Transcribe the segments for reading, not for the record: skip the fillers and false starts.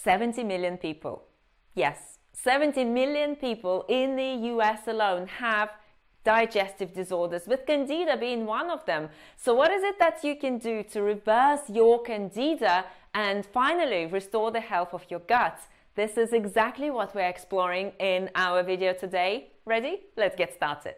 70 million people. Yes, 70 million people in the US alone have digestive disorders, with Candida being one of them. So what is it that you can do to reverse your Candida and finally restore the health of your gut? This is exactly what we're exploring in our video today. Ready? Let's get started.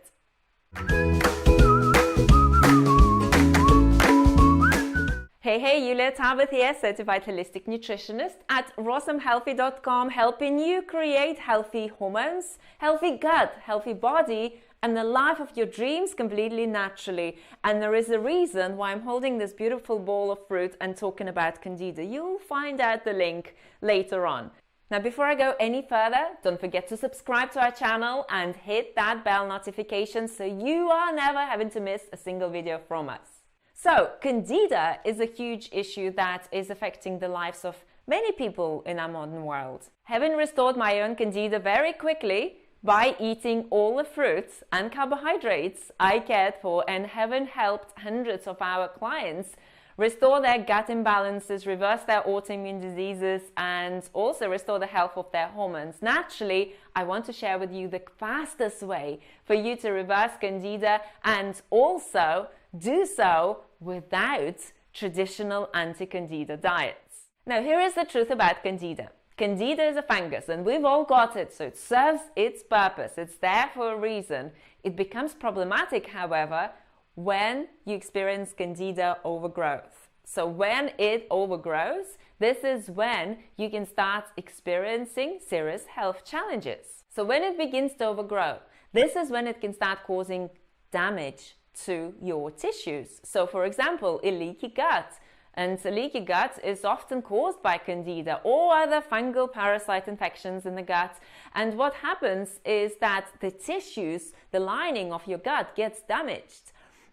Hey, Yulia Tabith here, certified holistic nutritionist at rawsomehealthy.com, helping you create healthy hormones, healthy gut, healthy body, and the life of your dreams completely naturally. And there is a reason why I'm holding this beautiful bowl of fruit and talking about Candida. You'll find out the link later on. Now, before I go any further, don't forget to subscribe to our channel and hit that bell notification so you are never having to miss a single video from us. So, Candida is a huge issue that is affecting the lives of many people in our modern world. Having restored my own Candida very quickly by eating all the fruits and carbohydrates I cared for, and having helped hundreds of our clients restore their gut imbalances, reverse their autoimmune diseases, and also restore the health of their hormones. Naturally, I want to share with you the fastest way for you to reverse Candida and also do so without traditional anti-Candida diets. Now, here is the truth about Candida. Candida is a fungus and we've all got it, so it serves its purpose. It's there for a reason. It becomes problematic, however, when you experience Candida overgrowth. So when it overgrows, this is when you can start experiencing serious health challenges. So when it begins to overgrow, this is when it can start causing damage to your tissues. So for example, a leaky gut. And a leaky gut is often caused by Candida or other fungal parasite infections in the gut. And what happens is that the tissues, the lining of your gut, gets damaged.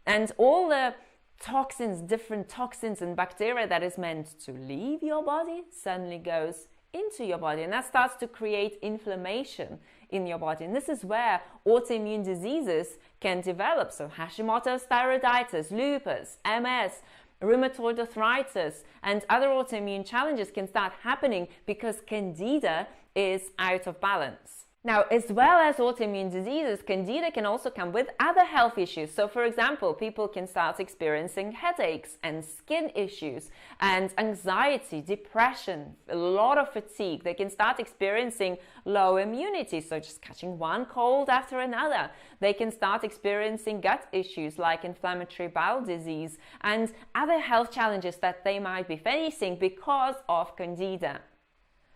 And all the toxins, different toxins and bacteria that is meant to leave your body suddenly goes into your body. And that starts to create inflammation in your body. And this is where autoimmune diseases can develop. So Hashimoto's thyroiditis, lupus, MS, rheumatoid arthritis, and other autoimmune challenges can start happening because Candida is out of balance. Now, as well as autoimmune diseases, Candida can also come with other health issues. So, for example, people can start experiencing headaches and skin issues and anxiety, depression, a lot of fatigue. They can start experiencing low immunity, so just catching one cold after another. They can start experiencing gut issues like inflammatory bowel disease and other health challenges that they might be facing because of Candida.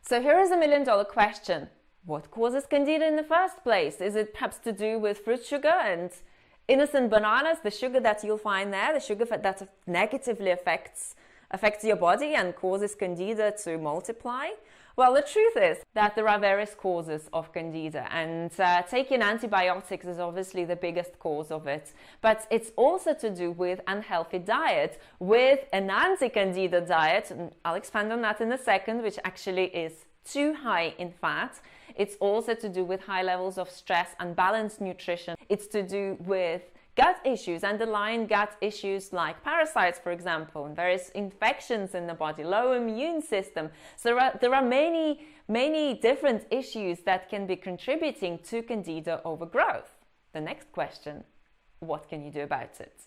So here is a million-dollar question. What causes Candida in the first place? Is it perhaps to do with fruit sugar and innocent bananas, the sugar that you'll find there, the sugar that negatively affects your body and causes Candida to multiply? Well, the truth is that there are various causes of Candida, and taking antibiotics is obviously the biggest cause of it. But it's also to do with unhealthy diet, with an anti-Candida diet, and I'll expand on that in a second, which actually is too high in fat. It's also to do with high levels of stress, unbalanced nutrition. It's to do with gut issues, underlying gut issues like parasites, for example, and various infections in the body, low immune system. So there are many different issues that can be contributing to Candida overgrowth. The next question, what can you do about it?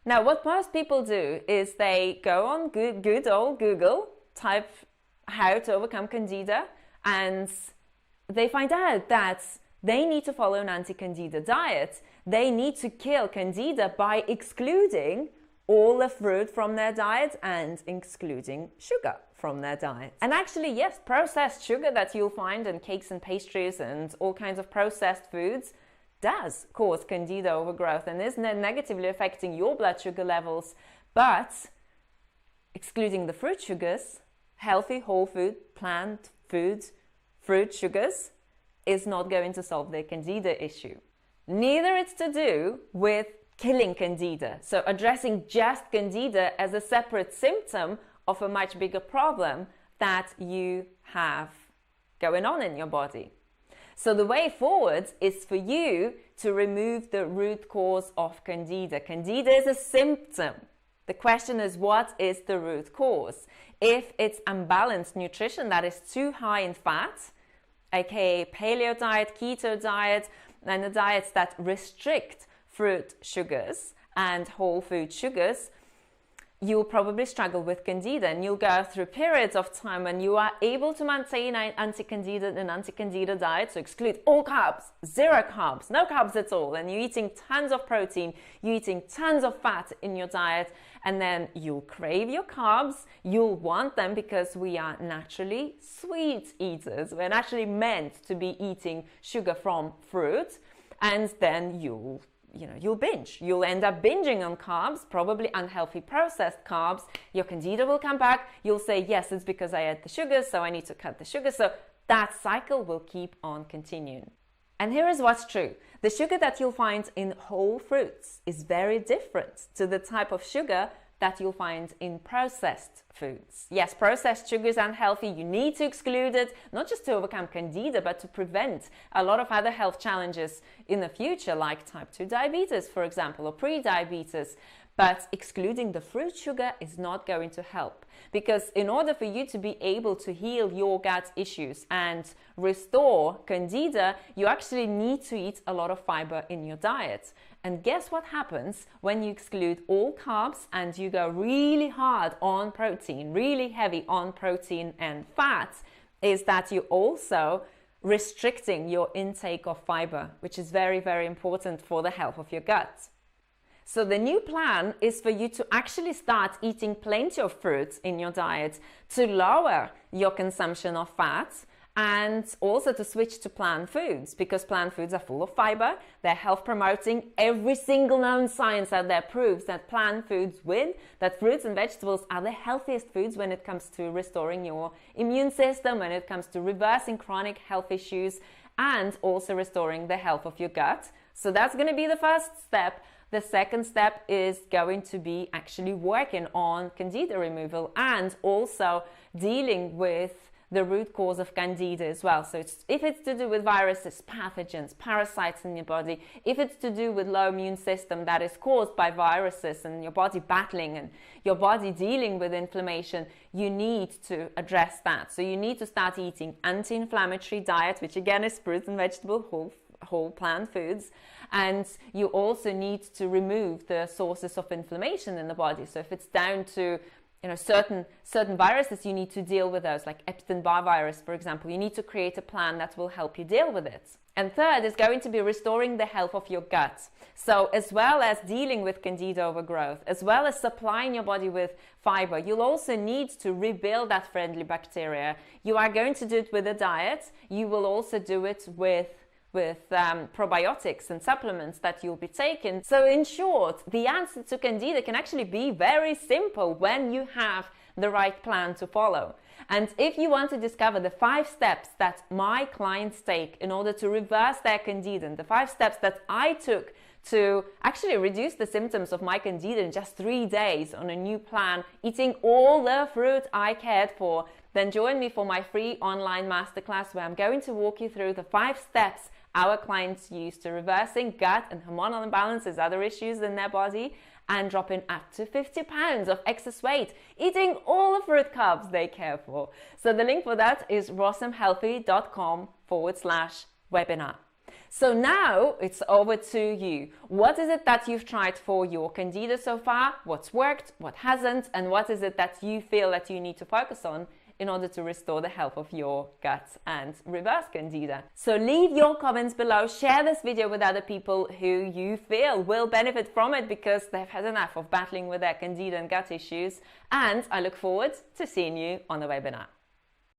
Now, what most people do is they go on good old Google, type how to overcome Candida, and they find out that they need to follow an anti-Candida diet. They need to kill Candida by excluding all the fruit from their diet and excluding sugar from their diet. And actually, yes, processed sugar that you'll find in cakes and pastries and all kinds of processed foods does cause Candida overgrowth and is negatively affecting your blood sugar levels. But excluding the fruit sugars, healthy whole food, plant foods, fruit sugars is not going to solve the Candida issue. Neither it's to do with killing Candida, so addressing just Candida as a separate symptom of a much bigger problem that you have going on in your body. So the way forward is for you to remove the root cause of Candida. Candida is a symptom. The question is, what is the root cause? If it's unbalanced nutrition that is too high in fat, aka paleo diet, keto diet, and the diets that restrict fruit sugars and whole food sugars, you'll probably struggle with candida, and you'll go through periods of time when you are able to maintain an anti-candida diet, so exclude all carbs, zero carbs, no carbs at all, and you're eating tons of protein, you're eating tons of fat in your diet, and then you'll crave your carbs, you'll want them because we are naturally sweet eaters. We're naturally meant to be eating sugar from fruit, and then you'll binge. You'll end up binging on carbs, probably unhealthy processed carbs. Your candida will come back. You'll say, yes, it's because I ate the sugar, so I need to cut the sugar. So that cycle will keep on continuing. And here is what's true. The sugar that you'll find in whole fruits is very different to the type of sugar that you'll find in processed foods. Yes, processed sugar is unhealthy. You need to exclude it, not just to overcome candida, but to prevent a lot of other health challenges in the future, like type 2 diabetes, for example, or pre-diabetes. But excluding the fruit sugar is not going to help, because in order for you to be able to heal your gut issues and restore candida, you actually need to eat a lot of fiber in your diet. And guess what happens when you exclude all carbs and you go really hard on protein, really heavy on protein and fat, is that you're also restricting your intake of fiber, which is very, very important for the health of your gut. So the new plan is for you to actually start eating plenty of fruits in your diet to lower your consumption of fat, and also to switch to plant foods, because plant foods are full of fiber, they're health promoting. Every single known science out there proves that plant foods win, that fruits and vegetables are the healthiest foods when it comes to restoring your immune system, when it comes to reversing chronic health issues, and also restoring the health of your gut. So that's going to be the first step. The second step is going to be actually working on candida removal and also dealing with the root cause of candida as well. So if it's to do with viruses, pathogens, parasites in your body, if it's to do with low immune system that is caused by viruses and your body battling and your body dealing with inflammation, you need to address that. So you need to start eating anti-inflammatory diet, which again is fruits and vegetable, whole plant foods. And you also need to remove the sources of inflammation in the body. So if it's down to certain viruses, you need to deal with those, like Epstein-Barr virus, for example. You need to create a plan that will help you deal with it. And third is going to be restoring the health of your gut. So as well as dealing with candida overgrowth, as well as supplying your body with fiber, you'll also need to rebuild that friendly bacteria. You are going to do it with a diet. You will also do it with probiotics and supplements that you'll be taking. So in short, the answer to candida can actually be very simple when you have the right plan to follow. And if you want to discover the 5 steps that my clients take in order to reverse their candida, and the 5 steps that I took to actually reduce the symptoms of my candida in just 3 days on a new plan, eating all the fruit I cared for, then join me for my free online masterclass where I'm going to walk you through the 5 steps our clients use to reversing gut and hormonal imbalances, other issues in their body, and dropping up to 50 pounds of excess weight, eating all the fruit carbs they care for. So the link for that is rawsomehealthy.com/webinar. So now it's over to you. What is it that you've tried for your candida so far? What's worked? What hasn't? And what is it that you feel that you need to focus on in order to restore the health of your gut and reverse candida? So leave your comments below. Share this video with other people who you feel will benefit from it because they've had enough of battling with their candida and gut issues. And I look forward to seeing you on the webinar.